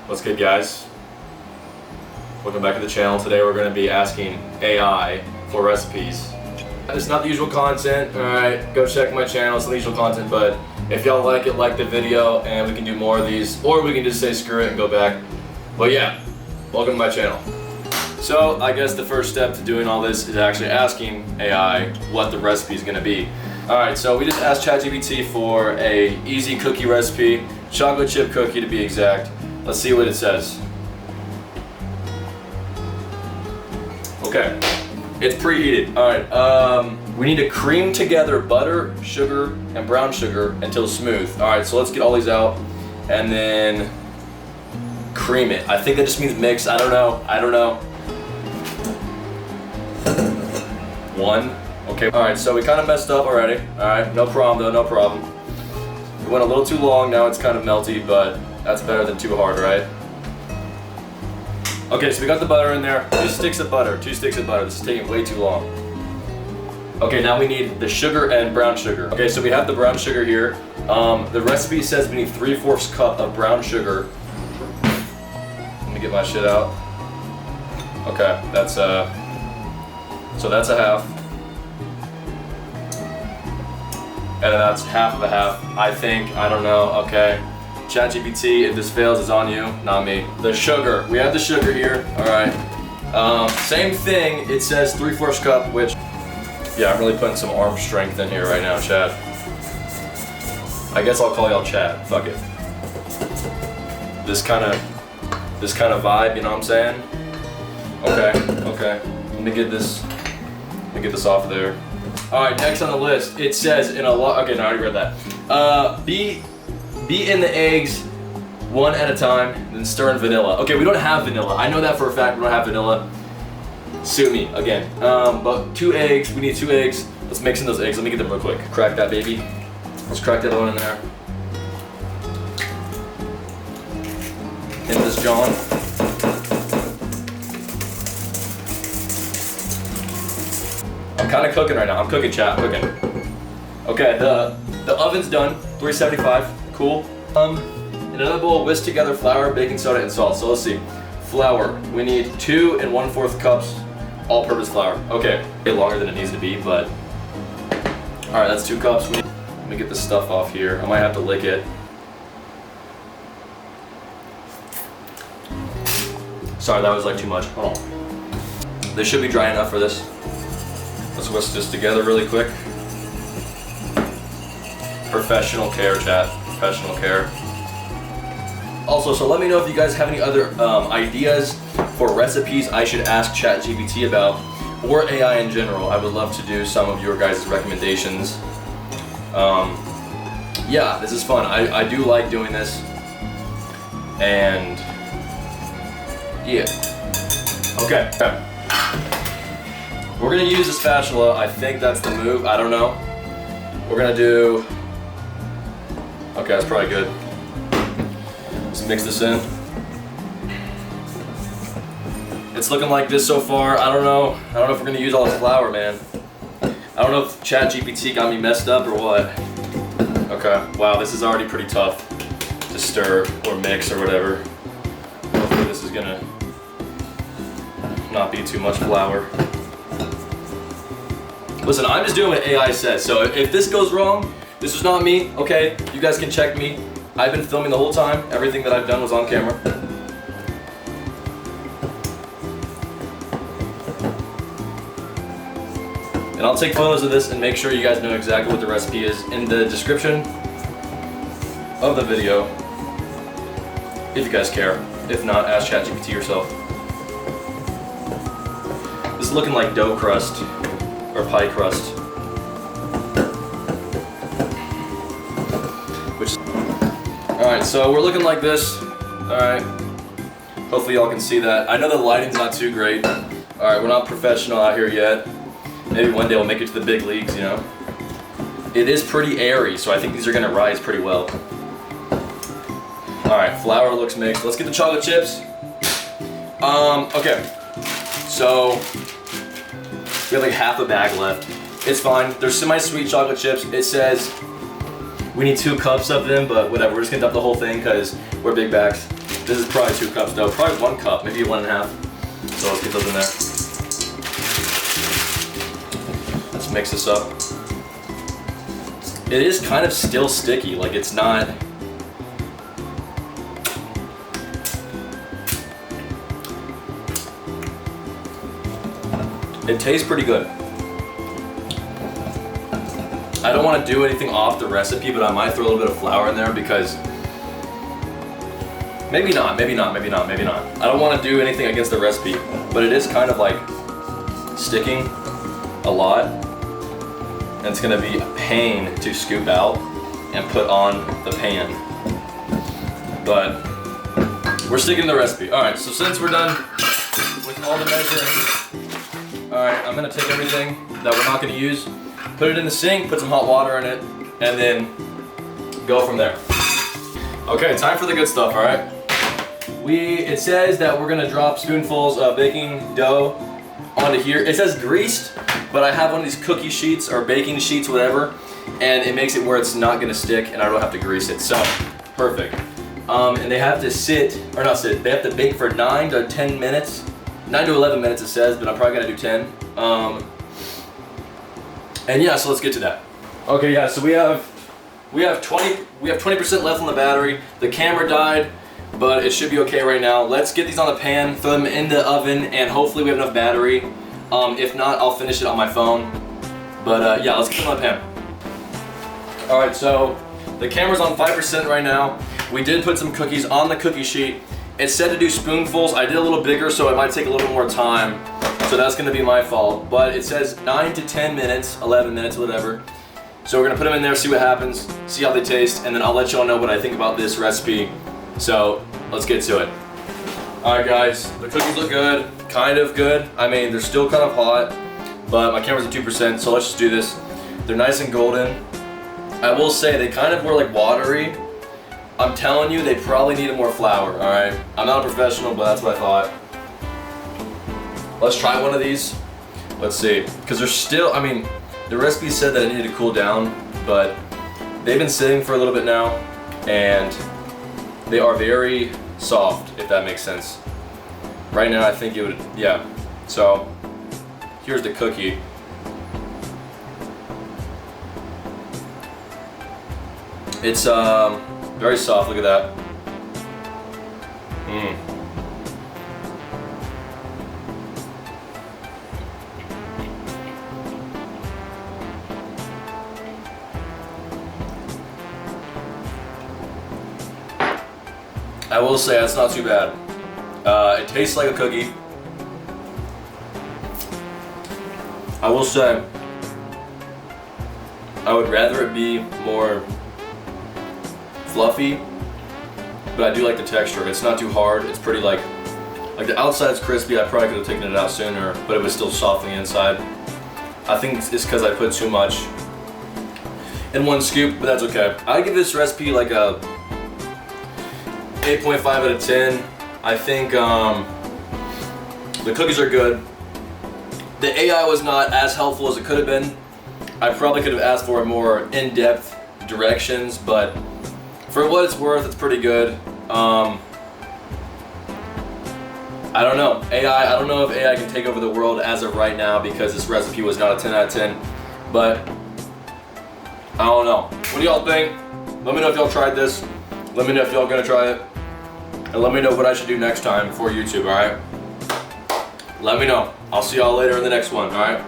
What's good, guys? Welcome back to the channel. Today we're going to be asking AI for recipes. It's not the usual content, alright? Go check my channel, it's not the usual content, but if y'all like it, like the video, and we can do more of these, or we can just say screw it and go back. But yeah, welcome to my channel. So I guess the first step to doing all this is actually asking AI what the recipe is going to be. Alright, so we just asked ChatGPT for a easy cookie recipe, chocolate chip cookie to be exact. Let's see what it says. Okay, it's preheated. Alright, we need to cream together butter, sugar, and brown sugar until smooth. Alright, so let's get all these out and then cream it. I think that just means mix. I don't know. One. Okay, alright, so we kind of messed up already. Alright, no problem though, no problem. It went a little too long, now it's kind of melty, but that's better than too hard, right? Okay, so we got the butter in there. 2 sticks of butter. This is taking way too long. Okay, now we need the sugar and brown sugar. Okay, so we have the brown sugar here. The recipe says we need 3/4 cup of brown sugar. Let me get my shit out. Okay, that's so that's a half. And then that's half of a half, I think. I don't know. Okay. ChatGPT, if this fails, it's on you, not me. The sugar. We have the sugar here. Alright. Same thing. It says 3/4 cup, which, yeah, I'm really putting some arm strength in here right now, Chad. I guess I'll call y'all Chad. Fuck it. This kind of vibe, you know what I'm saying? Okay. Let me get this off there. Alright, next on the list, it says in a lot. Okay, no, I already read that. Beat in the eggs one at a time, then stir in vanilla. Okay, we don't have vanilla. I know that for a fact. We don't have vanilla. Sue me again. But 2 eggs. We need 2 eggs. Let's mix in those eggs. Let me get them real quick. Crack that baby. Let's crack that one in there. In this John. I'm kind of cooking right now. I'm cooking, chat. I'm cooking. Okay, the oven's done. 375. Cool. In another bowl, whisk together flour, baking soda, and salt. So let's see. Flour. We need 2 1/4 cups all-purpose flour. Okay, a bit longer than it needs to be, but all right, that's 2 cups. Let me get this stuff off here. I might have to lick it. Sorry, that was like too much. Hold on. This should be dry enough for this. Let's whisk this together really quick. Professional care, chat. Professional care. Also, so let me know if you guys have any other ideas for recipes I should ask ChatGPT about, or AI in general. I would love to do some of your guys' recommendations. Yeah, this is fun. I do like doing this. And yeah. Okay. We're gonna use a spatula. I think that's the move. I don't know. We're gonna do. Okay, that's probably good. Let's mix this in. It's looking like this so far. I don't know if we're gonna use all this flour, man. I don't know if ChatGPT got me messed up or what. Okay, wow, this is already pretty tough to stir or mix or whatever. Hopefully this is gonna not be too much flour. Listen, I'm just doing what AI says, so if this goes wrong, this is not me, okay? You guys can check me. I've been filming the whole time. Everything that I've done was on camera. And I'll take photos of this and make sure you guys know exactly what the recipe is in the description of the video, if you guys care. If not, ask ChatGPT yourself. This is looking like dough crust, or pie crust. Alright, so we're looking like this. Alright. Hopefully y'all can see that. I know the lighting's not too great. Alright, we're not professional out here yet. Maybe one day we'll make it to the big leagues, you know. It is pretty airy, so I think these are gonna rise pretty well. Alright, flour looks mixed. Let's get the chocolate chips. Okay. So we have like half a bag left. It's fine. They're semi-sweet chocolate chips. It says we need 2 cups of them, but whatever. We're just gonna dump the whole thing because we're big bags. This is probably 2 cups though, probably 1 cup, maybe 1.5. So let's get those in there. Let's mix this up. It is kind of still sticky, like it's not. It tastes pretty good. I don't want to do anything off the recipe, but I might throw a little bit of flour in there because maybe not. I don't want to do anything against the recipe, but it is kind of like sticking a lot, and it's gonna be a pain to scoop out and put on the pan. But we're sticking to the recipe. All right, so since we're done with all the measuring, all right, I'm gonna take everything that we're not gonna use, put it in the sink, put some hot water in it, and then go from there. Okay, time for the good stuff, all right? It says that we're gonna drop spoonfuls of baking dough onto here. It says greased, but I have one of these cookie sheets or baking sheets, whatever, and it makes it where it's not gonna stick and I don't have to grease it, so perfect. And they have to they have to bake for 9 to 10 minutes. 9 to 11 minutes it says, but I'm probably gonna do 10. And yeah, so let's get to that. Okay, yeah, so we have 20% left on the battery. The camera died, but it should be okay right now. Let's get these on the pan, throw them in the oven, and hopefully we have enough battery. If not, I'll finish it on my phone. But yeah, let's get them on the pan. All right, so the camera's on 5% right now. We did put some cookies on the cookie sheet. It said to do spoonfuls. I did a little bigger, so it might take a little more time. So that's gonna be my fault. But it says 9 to 10 minutes, 11 minutes, whatever. So we're gonna put them in there, see what happens, see how they taste, and then I'll let y'all know what I think about this recipe. So let's get to it. All right, guys, the cookies look good, kind of good. I mean, they're still kind of hot, but my camera's at 2%, so let's just do this. They're nice and golden. I will say they kind of were like watery. I'm telling you, they probably needed more flour, all right? I'm not a professional, but that's what I thought. Let's try one of these. Let's see, because they're still, I mean, the recipe said that it needed to cool down, but they've been sitting for a little bit now, and they are very soft, if that makes sense. Right now, I think it would, yeah. So, here's the cookie. It's very soft, look at that. I will say that's not too bad. It tastes like a cookie. I will say I would rather it be more fluffy, but I do like the texture. It's not too hard. It's pretty like the outside's crispy. I probably could have taken it out sooner, but it was still soft on the inside. I think it's because I put too much in one scoop, but that's okay. I give this recipe like a 8.5 out of 10. I think the cookies are good. The AI was not as helpful as it could have been. I probably could have asked for more in-depth directions, but for what it's worth, it's pretty good. I don't know. I don't know if AI can take over the world as of right now because this recipe was not a 10 out of 10, but I don't know. What do y'all think? Let me know if y'all tried this. Let me know if y'all gonna try it. And let me know what I should do next time for YouTube, alright? Let me know. I'll see y'all later in the next one, alright?